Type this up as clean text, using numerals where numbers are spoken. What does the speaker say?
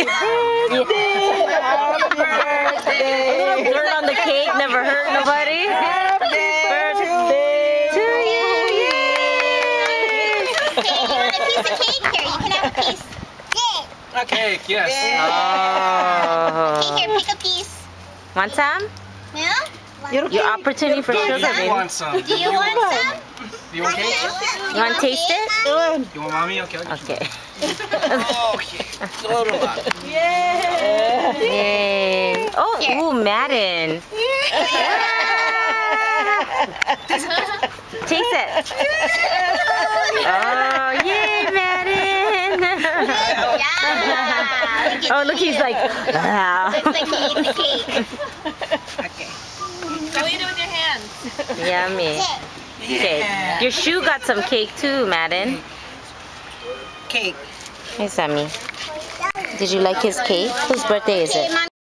little dirt on the cake never hurt nobody. Birthday to you. Okay, you want a piece of cake? Here, you can have a piece. A cake, yes. Oh. Okay, here, pick a piece. Want some? Yeah? Your opportunity for sugar, Do you baby. want some? Do you want some? Do you want cake? You want to taste it? You want mommy? Okay. Okay. Okay. Little lot. Yay. Oh, ooh, Madden. Taste it. Oh, yay, Madden. Yeah. Oh, look, he's like, wow. Looks like he ate the cake. Okay. How do you do with your hands? Yummy. Okay. Your shoe got some cake too, Madden. Cake. Hey, Sammy. Did you like his cake? Whose birthday is it?